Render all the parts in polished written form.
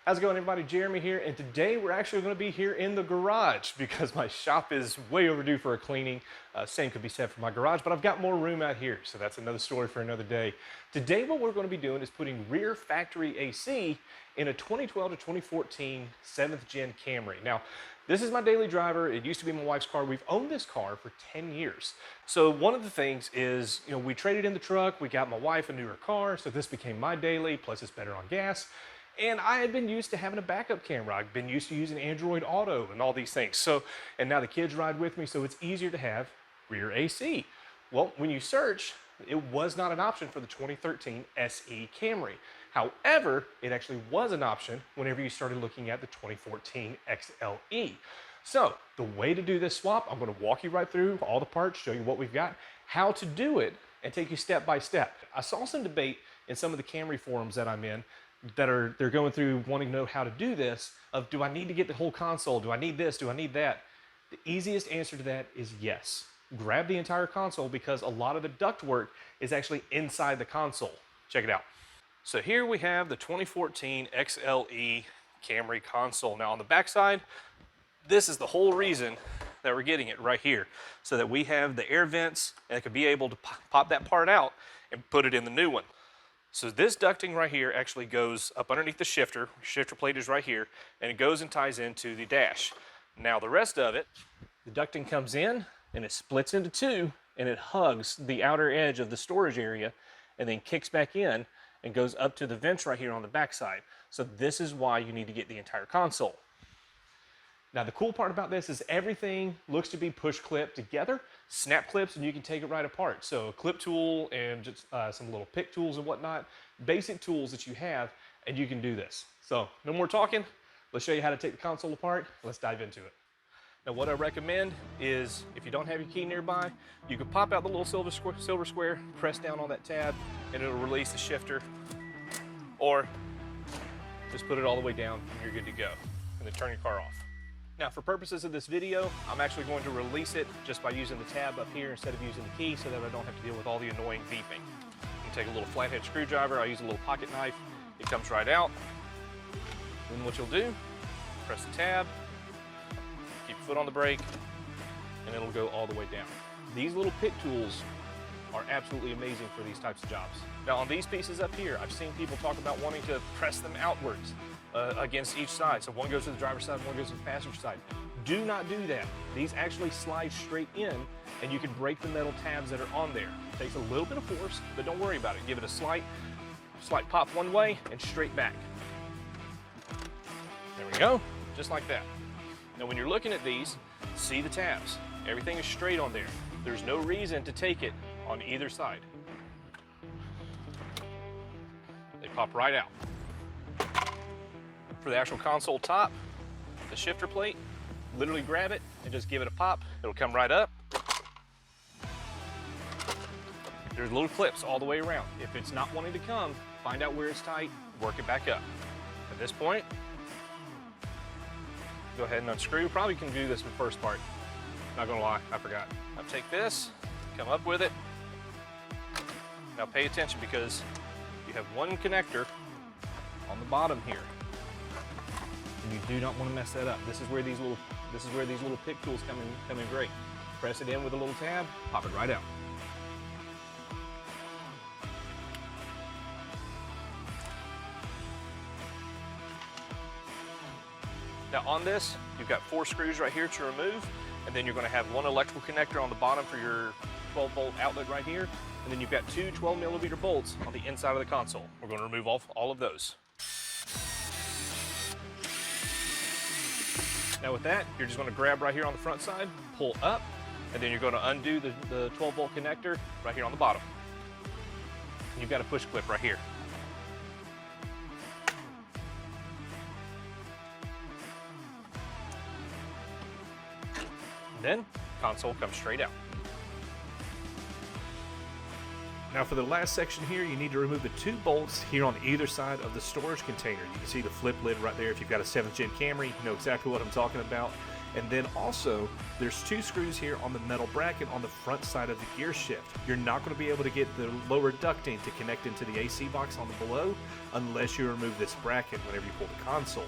How's it going, everybody? Jeremy here, and today we're actually going to be here in the garage because my shop is way overdue for a cleaning. Same could be said for my garage, but I've got more room out here, so that's another story for another day. Today what we're going to be doing is putting rear factory AC in a 2012 to 2014 7th Gen Camry. Now, this is my daily driver. It used to be my wife's car. We've owned this car for 10 years. So one of the things is, we traded in the truck, we got my wife a newer car, so this became my daily, plus it's better on gas. And I had been used to having a backup camera. I've been used to using Android Auto and all these things. And now the kids ride with me, so it's easier to have rear AC. Well, when you search, it was not an option for the 2013 SE Camry. However, it actually was an option whenever you started looking at the 2014 XLE. So the way to do this swap, I'm going to walk you right through all the parts, show you what we've got, how to do it, and take you step by step. I saw some debate in some of the Camry forums that I'm in they're going through wanting to know how to do this, of do I need to get the whole console? Do I need this? Do I need that? The easiest answer to that is yes. Grab the entire console because a lot of the ductwork is actually inside the console. Check it out. So here we have the 2014 XLE Camry console. Now on the back side, this is the whole reason that we're getting it right here, so that we have the air vents and it could be able to pop that part out and put it in the new one. So this ducting right here actually goes up underneath the shifter. Shifter plate is right here, and it goes and ties into the dash. Now the rest of it, the ducting comes in and it splits into two, and it hugs the outer edge of the storage area and then kicks back in and goes up to the vents right here on the back side. So this is why you need to get the entire console. Now the cool part about this is everything looks to be push clip together, snap clips, and you can take it right apart. So a clip tool and just some little pick tools and whatnot, basic tools that you have, and you can do this. So no more talking, let's show you how to take the console apart. Let's dive into it. Now what I recommend is, if you don't have your key nearby, you can pop out the little silver square, press down on that tab, and it'll release the shifter, or just put it all the way down and you're good to go, and then turn your car off. Now for purposes of this video, I'm actually going to release it just by using the tab up here instead of using the key, so that I don't have to deal with all the annoying beeping. You take a little flathead screwdriver, I use a little pocket knife, it comes right out. Then what you'll do, press the tab, keep your foot on the brake, and it'll go all the way down. These little pick tools are absolutely amazing for these types of jobs. Now on these pieces up here, I've seen people talk about wanting to press them outwards against each side. So one goes to the driver's side, one goes to the passenger side. Do not do that. These actually slide straight in, and you can break the metal tabs that are on there. It takes a little bit of force, but don't worry about it. Give it a slight pop one way and straight back. There we go, just like that. Now when you're looking at these, see the tabs. Everything is straight on there. There's no reason to take it on either side. They pop right out. For the actual console top, the shifter plate, literally grab it and just give it a pop. It'll come right up. There's little clips all the way around. If it's not wanting to come, find out where it's tight, work it back up. At this point, go ahead and unscrew. Probably can do this in the first part. Not gonna lie, I forgot. Now take this, come up with it. Now pay attention, because you have one connector on the bottom here. And you do not want to mess that up. This is where these little pick tools come in great. Press it in with a little tab, pop it right out. Now on this, you've got 4 screws right here to remove, and then you're going to have one electrical connector on the bottom for your 12-volt outlet right here, and then you've got 2 12-millimeter bolts on the inside of the console. We're going to remove all of those. Now with that, you're just going to grab right here on the front side, pull up, and then you're going to undo the 12-volt connector right here on the bottom. And you've got a push clip right here. And then console comes straight out. Now for the last section here, you need to remove the 2 bolts here on either side of the storage container. You can see the flip lid right there. If you've got a 7th Gen Camry, you know exactly what I'm talking about. And then also, there's 2 screws here on the metal bracket on the front side of the gear shift. You're not going to be able to get the lower ducting to connect into the AC box on the below unless you remove this bracket whenever you pull the console.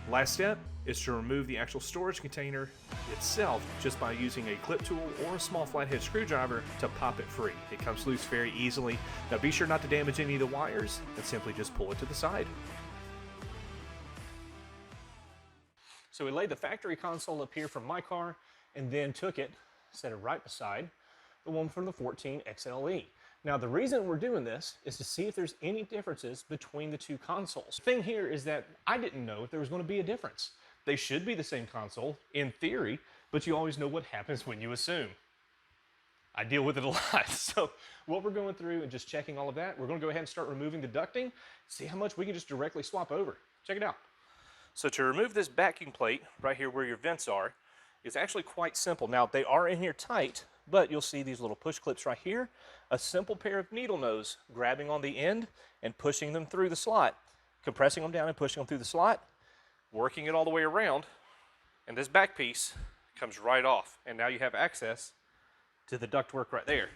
Last step is to remove the actual storage container itself just by using a clip tool or a small flathead screwdriver to pop it free. It comes loose very easily. Now be sure not to damage any of the wires and simply just pull it to the side. So we laid the factory console up here from my car and then took it, set it right beside the one from the 14 XLE. Now the reason we're doing this is to see if there's any differences between the 2 consoles. The thing here is that I didn't know if there was going to be a difference. They should be the same console in theory, but you always know what happens when you assume. I deal with it a lot. So what we're going through and just checking all of that, we're going to go ahead and start removing the ducting, see how much we can just directly swap over. Check it out. So to remove this backing plate right here where your vents are, is actually quite simple. Now they are in here tight, but you'll see these little push clips right here. A simple pair of needle nose grabbing on the end and pushing them through the slot, compressing them down and pushing them through the slot, working it all the way around, and this back piece comes right off. And now you have access to the ductwork right there.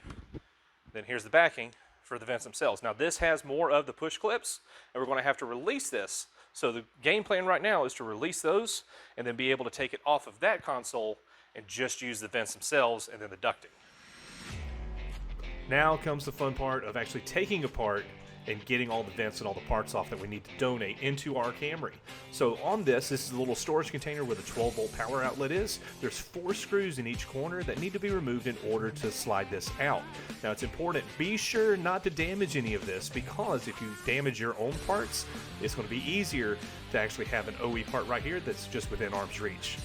Then here's the backing for the vents themselves. Now this has more of the push clips, and we're going to have to release this. So the game plan right now is to release those and then be able to take it off of that console and just use the vents themselves and then the ducting. Now comes the fun part of actually taking apart and getting all the vents and all the parts off that we need to donate into our Camry. So on this is the little storage container where the 12-volt power outlet is. There's 4 screws in each corner that need to be removed in order to slide this out. Now it's important, be sure not to damage any of this, because if you damage your own parts, it's going to be easier to actually have an OE part right here that's just within arm's reach.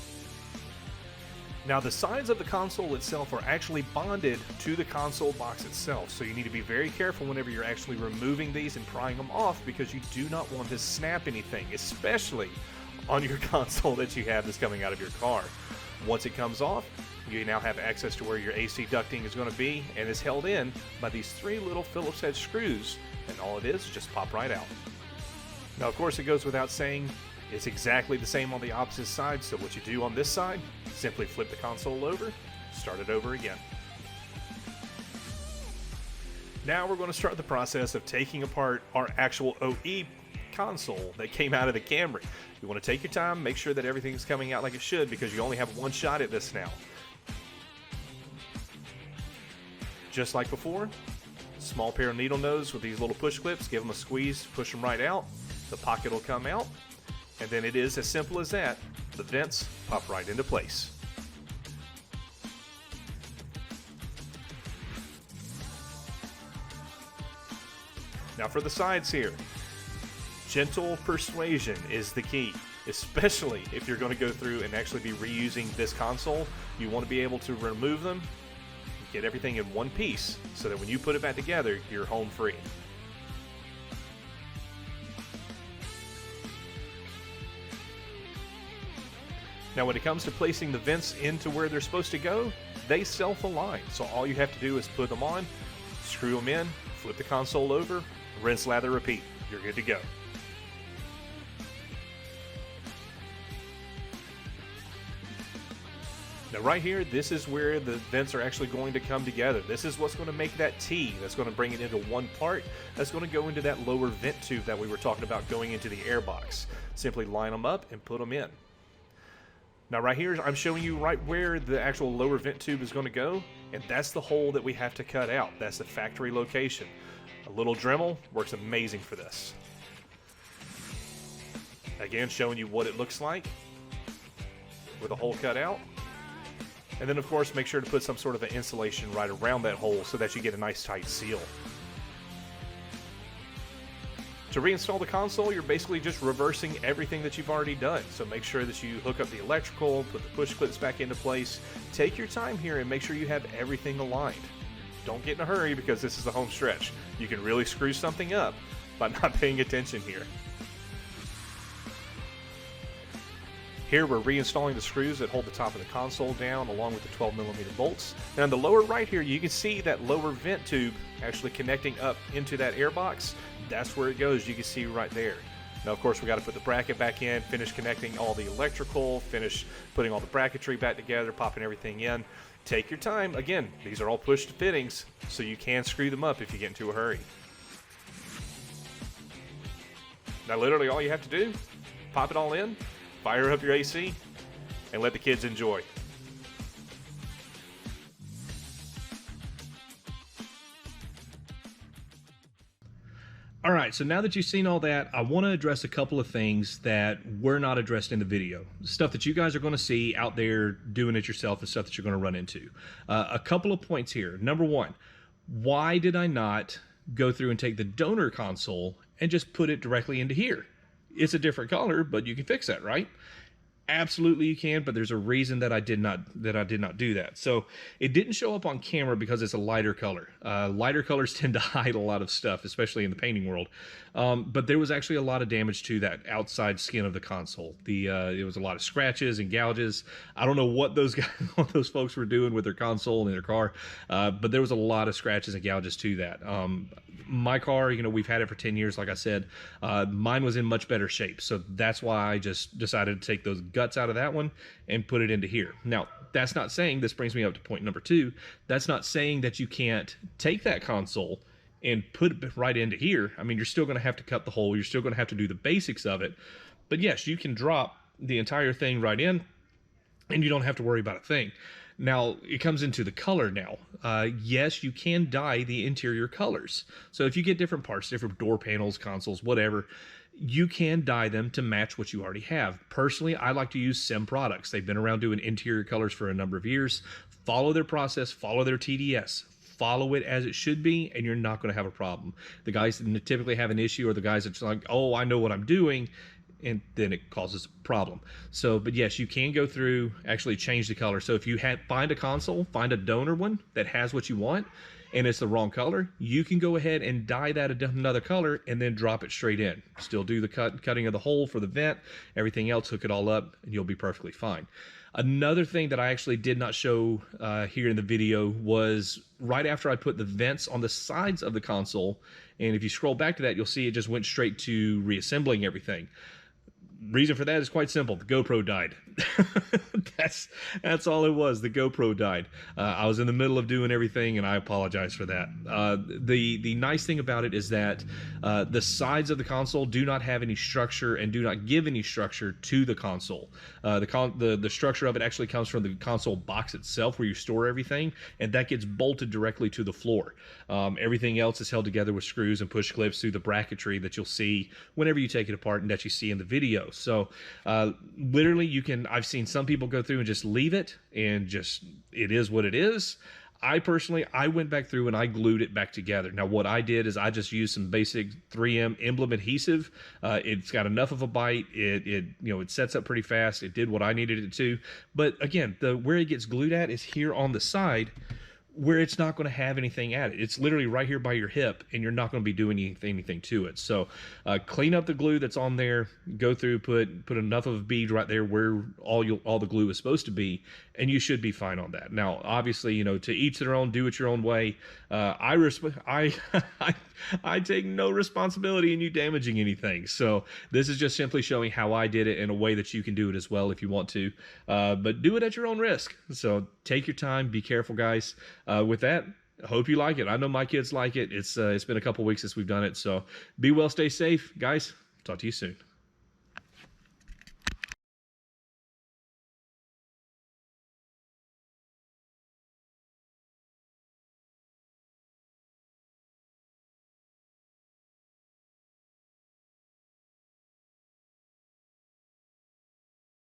Now the sides of the console itself are actually bonded to the console box itself, so you need to be very careful whenever you're actually removing these and prying them off, because you do not want to snap anything, especially on your console that you have that's coming out of your car. Once it comes off, you now have access to where your AC ducting is going to be, and is held in by these 3 little Phillips head screws, and all it is just pop right out. Now of course it goes without saying, it's exactly the same on the opposite side, so what you do on this side, simply flip the console over, start it over again. Now we're going to start the process of taking apart our actual OE console that came out of the Camry. You want to take your time, make sure that everything's coming out like it should, because you only have one shot at this now. Just like before, small pair of needle nose with these little push clips, give them a squeeze, push them right out, the pocket will come out, and then it is as simple as that. The vents pop right into place. Now for the sides here, gentle persuasion is the key, especially if you're going to go through and actually be reusing this console. You want to be able to remove them, get everything in one piece, so that when you put it back together, you're home free. Now when it comes to placing the vents into where they're supposed to go, they self-align. So all you have to do is put them on, screw them in, flip the console over, rinse, lather, repeat. You're good to go. Now right here, this is where the vents are actually going to come together. This is what's going to make that T, that's going to bring it into one part, that's going to go into that lower vent tube that we were talking about going into the air box. Simply line them up and put them in. Now right here, I'm showing you right where the actual lower vent tube is going to go, and that's the hole that we have to cut out. That's the factory location. A little Dremel works amazing for this. Again, showing you what it looks like with a hole cut out. And then of course, make sure to put some sort of an insulation right around that hole so that you get a nice tight seal. To reinstall the console, you're basically just reversing everything that you've already done. So make sure that you hook up the electrical, put the push clips back into place. Take your time here and make sure you have everything aligned. Don't get in a hurry, because this is the home stretch. You can really screw something up by not paying attention here. Here we're reinstalling the screws that hold the top of the console down along with the 12mm bolts. Now in the lower right here, you can see that lower vent tube actually connecting up into that air box. That's where it goes. You can see right there. Now, of course, we got to put the bracket back in, finish connecting all the electrical, finish putting all the bracketry back together, popping everything in. Take your time. Again, these are all push fittings, so you can screw them up if you get into a hurry. Now, literally all you have to do, pop it all in, fire up your AC, and let the kids enjoy. All right, so now that you've seen all that, I want to address a couple of things that were not addressed in the video. Stuff that you guys are going to see out there doing it yourself and stuff that you're going to run into. A couple of points here. Number one, why did I not go through and take the donor console and just put it directly into here? It's a different color, but you can fix that, right? Absolutely you can, but there's a reason that I did not do that. So it didn't show up on camera because it's a lighter color. Lighter colors tend to hide a lot of stuff, especially in the painting world. But there was actually a lot of damage to that outside skin of the console. It was a lot of scratches and gouges. I don't know what those guys, what those folks were doing with their console in their car, but there was a lot of scratches and gouges to that. My car, you know, we've had it for 10 years, like I said. Mine was in much better shape, so that's why I just decided to take those guts out of that one and put it into here. Now, that's not saying, this brings me up to point number two, that's not saying that you can't take that console and put it right into here. I mean, you're still going to have to cut the hole, you're still going to have to do the basics of it, but yes, you can drop the entire thing right in and you don't have to worry about a thing. Now, it comes into the color now. Yes, you can dye the interior colors. So if you get different parts, different door panels, consoles, whatever, you can dye them to match what you already have. Personally, I like to use Sim Products. They've been around doing interior colors for a number of years. Follow their process, follow their TDS. Follow it as it should be, and you're not going to have a problem. The guys that typically have an issue are the guys that's like, oh, I know what I'm doing, and then it causes a problem. So, but yes, you can go through, actually change the color. So if you find a console, find a donor one that has what you want, and it's the wrong color, you can go ahead and dye that another color and then drop it straight in. Still do the cutting of the hole for the vent, everything else, hook it all up, and you'll be perfectly fine. Another thing that I actually did not show here in the video was right after I put the vents on the sides of the console, and if you scroll back to that, you'll see it just went straight to reassembling everything. Reason for that is quite simple. The GoPro died. That's all it was. The GoPro died. I was in the middle of doing everything, and I apologize for that. The nice thing about it is that the sides of the console do not have any structure and do not give any structure to the console. The structure of it actually comes from the console box itself, where you store everything, and that gets bolted directly to the floor. Everything else is held together with screws and push clips through the bracketry that you'll see whenever you take it apart and that you see in the video. So literally I've seen some people go through and just leave it and just, it is what it is. I personally went back through and I glued it back together. Now what I did is I just used some basic 3M emblem adhesive. It's got enough of a bite. It sets up pretty fast. It did what I needed it to. But again, where it gets glued at is here on the side, where it's not going to have anything at it. It's literally right here by your hip, and you're not going to be doing anything to it. So clean up the glue that's on there, go through, put enough of a bead right there where all the glue is supposed to be, and you should be fine on that. Now, obviously, to each their own, do it your own way. I take no responsibility in you damaging anything. So this is just simply showing how I did it in a way that you can do it as well if you want to. But do it at your own risk. So take your time, be careful, guys. With that, I hope you like it. I know my kids like it. It's been a couple weeks since we've done it. So be well, stay safe, guys. Talk to you soon.